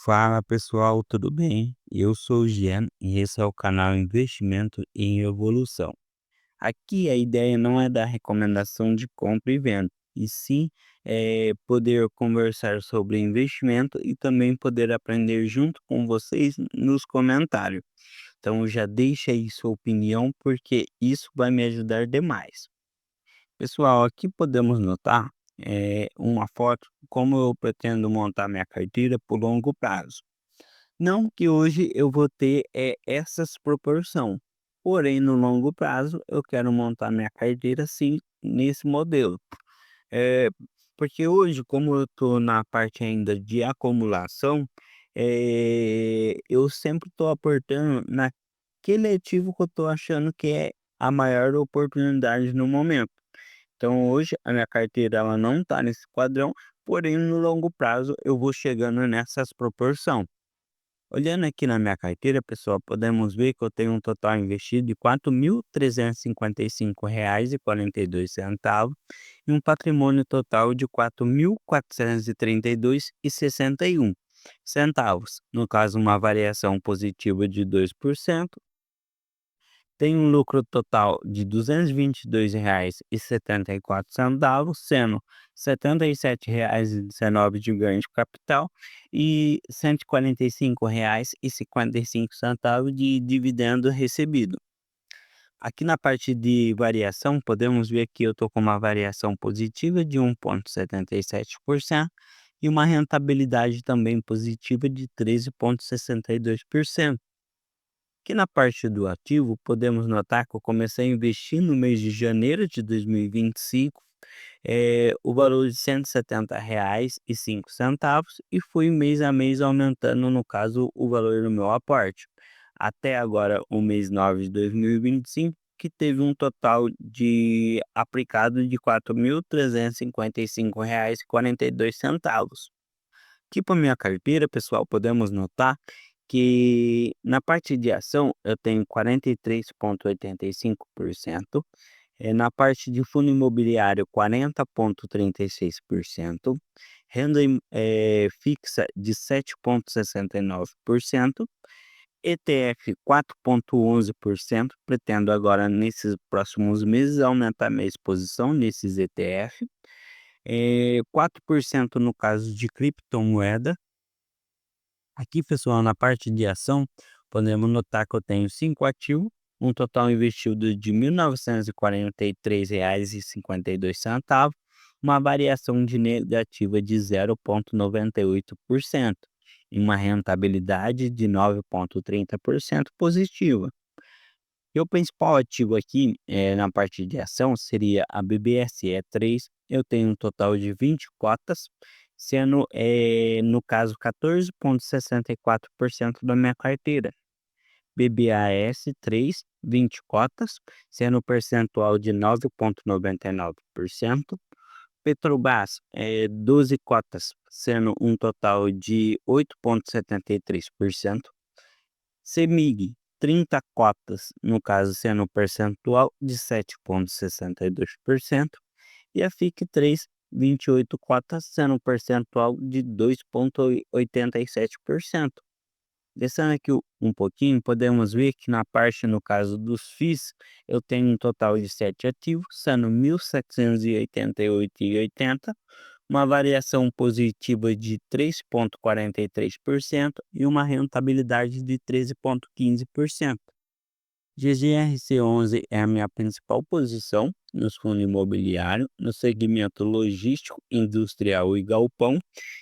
Fala pessoal, tudo bem? Eu sou o Jean e esse é o canal Investimento em Evolução. Aqui a ideia não é dar recomendação de compra e venda, e sim poder conversar sobre investimento e também poder aprender junto com vocês nos comentários. Então já deixa aí sua opinião porque isso vai me ajudar demais. Pessoal, aqui podemos notar uma foto como eu pretendo montar minha carteira por longo prazo. Não que hoje eu vou ter, essas proporção, porém no longo prazo eu quero montar minha carteira sim, nesse modelo. Eh, Porque hoje como eu estou na parte ainda de acumulação, eu sempre estou aportando naquele ativo que eu estou achando que é a maior oportunidade no momento. Então hoje a minha carteira ela não está nesse padrão, porém no longo prazo eu vou chegando nessas proporção. Olhando aqui na minha carteira, pessoal, podemos ver que eu tenho um total investido de R$ 4.355,42 e um patrimônio total de 4.432,61 centavos. No caso, uma variação positiva de 2%. Tem um lucro total de R$ 222,74, sendo R$ 77,19 de ganho de capital e R$ 145,55 de dividendo recebido. Aqui na parte de variação, podemos ver que eu estou com uma variação positiva de 1,77% e uma rentabilidade também positiva de 13,62%. Aqui na parte do ativo, podemos notar que eu comecei a investir no mês de janeiro de 2025, o valor de R$ 170,05 e fui mês a mês aumentando, no caso, o valor do meu aporte. Até agora, o mês 9 de 2025, que teve um total de aplicado de R$ 4.355,42. Aqui para minha carteira, pessoal, podemos notar que na parte de ação eu tenho 43,85%, na parte de fundo imobiliário 40,36%, renda fixa de 7,69%, ETF 4,11%. Pretendo agora nesses próximos meses aumentar minha exposição nesses ETF, 4% no caso de criptomoeda. Aqui, pessoal, na parte de ação, podemos notar que eu tenho 5 ativos, um total investido de R$ 1.943,52, uma variação de negativa de 0,98% e uma rentabilidade de 9,30% positiva. E o principal ativo aqui, na parte de ação seria a BBSE3. Eu tenho um total de 20 cotas, sendo, no caso 14,64% da minha carteira. BBAS3, 20 cotas, sendo um percentual de 9,99%. Petrobras, 12 cotas, sendo um total de 8,73%. CEMIG, 30 cotas, no caso sendo um percentual de 7,62%, e a FIC3, 28 cotas, sendo um percentual de 2,87%. Descendo aqui um pouquinho, podemos ver que na parte, no caso dos FIIs, eu tenho um total de 7 ativos, sendo 1.788,80, uma variação positiva de 3,43% e uma rentabilidade de 13,15%. GGRC11 é a minha principal posição nos fundos imobiliários, no segmento logístico, industrial e galpão,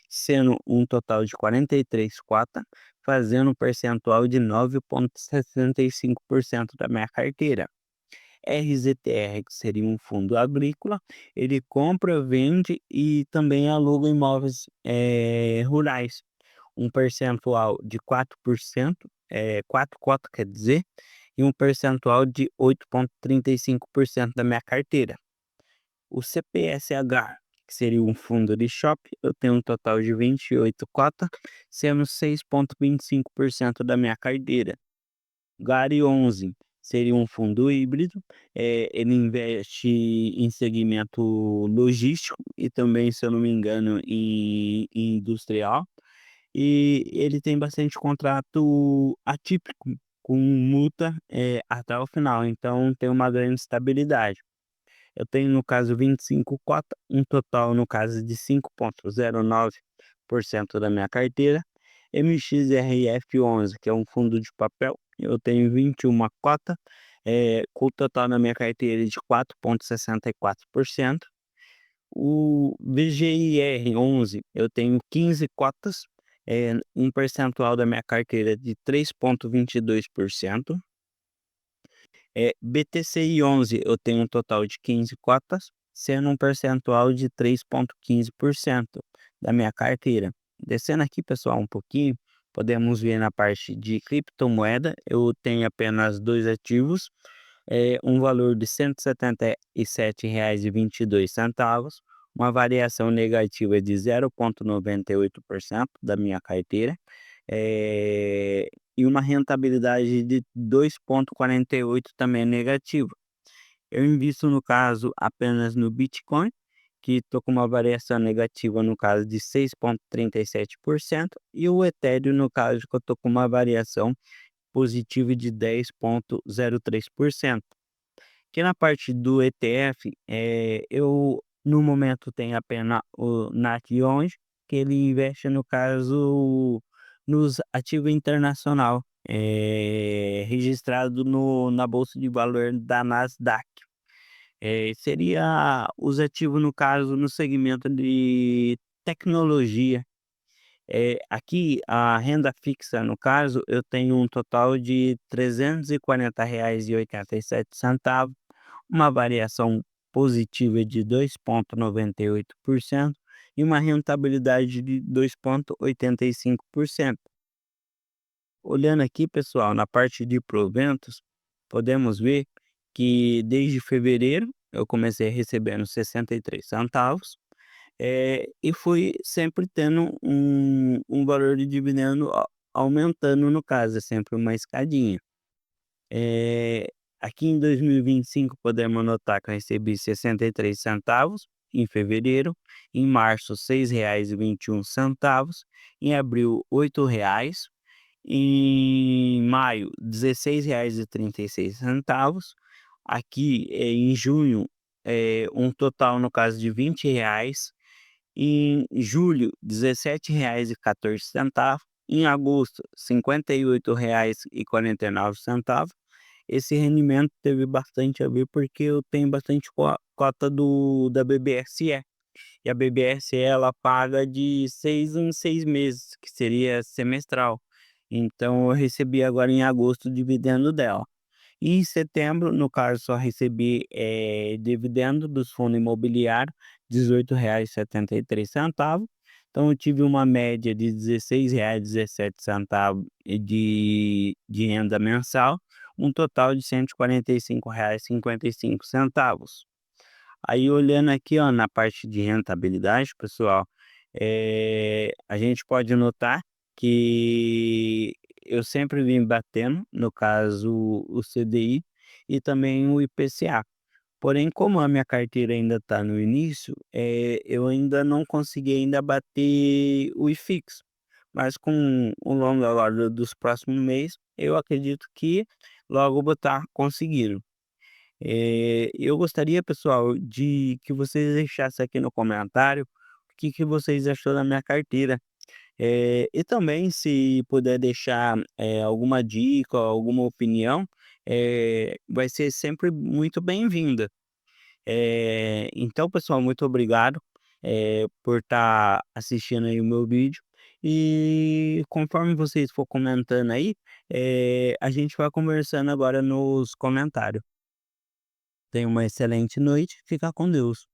sendo um total de 43 cotas, fazendo um percentual de 9,65% da minha carteira. RZTR, que seria um fundo agrícola, ele compra, vende e também aluga imóveis rurais. Um percentual de 4%, 4 cotas, quer dizer, e um percentual de 8,35% da minha carteira. O CPSH, que seria um fundo de shopping, eu tenho um total de 28 cotas, sendo 6,25% da minha carteira. GARI 11 seria um fundo híbrido, ele investe em segmento logístico e também, se eu não me engano, em industrial. e ele tem bastante contrato atípico, com multa, até o final, então tem uma grande estabilidade. Eu tenho no caso 25 cota, um total no caso de 5,09% da minha carteira. MXRF11, que é um fundo de papel, eu tenho 21 cota, com o total na minha carteira de 4,64%. O VGIR11 eu tenho 15 cotas, um percentual da minha carteira de 3,22%. BTCI11 eu tenho um total de 15 cotas, sendo um percentual de 3,15% da minha carteira. Descendo aqui, pessoal, um pouquinho, podemos ver na parte de criptomoeda, eu tenho apenas 2 ativos, um valor de R$ 177,22, uma variação negativa de 0,98% da minha carteira, e uma rentabilidade de 2,48 também negativa. Eu invisto no caso apenas no Bitcoin, que estou com uma variação negativa no caso de 6,37%, e o Ethereum no caso que eu estou com uma variação positiva de 10,03%. Que na parte do ETF, eu no momento tenho apenas o NAT11, que ele investe no caso nos ativos internacional, registrado na bolsa de valor da Nasdaq. Seria os ativos no caso no segmento de tecnologia. Aqui a renda fixa no caso eu tenho um total de R$ 340,87, uma variação positiva de 2,98% e uma rentabilidade de 2,85%. Olhando aqui, pessoal, na parte de proventos, podemos ver que desde fevereiro eu comecei recebendo 63 centavos, e fui sempre tendo um valor de dividendo aumentando, no caso, é sempre uma escadinha. Eh, Aqui em 2025 podemos notar que eu recebi 63 centavos em fevereiro, em março R$ 6,21, em abril R$ 8, em maio R$ 16,36, aqui, em junho, um total no caso de R$ 20, em julho R$ 17,14, em agosto R$ 58,49. Esse rendimento teve bastante a ver, porque eu tenho bastante cota da BBSE, e a BBSE ela paga de 6 em 6 meses, que seria semestral. Então eu recebi agora em agosto o dividendo dela. E em setembro, no caso, só recebi, dividendo dos fundos imobiliários, R$ 18,73. Então eu tive uma média de R$ 16,17 de renda mensal, um total de R$ 145,55. Aí olhando aqui, ó, na parte de rentabilidade, pessoal, a gente pode notar que eu sempre vim batendo, no caso, o CDI e também o IPCA. Porém, como a minha carteira ainda está no início, eu ainda não consegui ainda bater o IFIX. Mas com o longo agora dos próximos meses, eu acredito que logo eu vou estar conseguindo. Eu gostaria, pessoal, de que vocês deixassem aqui no comentário o que vocês achou da minha carteira. E também se puder deixar, alguma dica, alguma opinião, vai ser sempre muito bem-vinda. Então, pessoal, muito obrigado, por estar assistindo aí o meu vídeo. E conforme vocês for comentando aí, a gente vai conversando agora nos comentários. Tenha uma excelente noite, fica com Deus.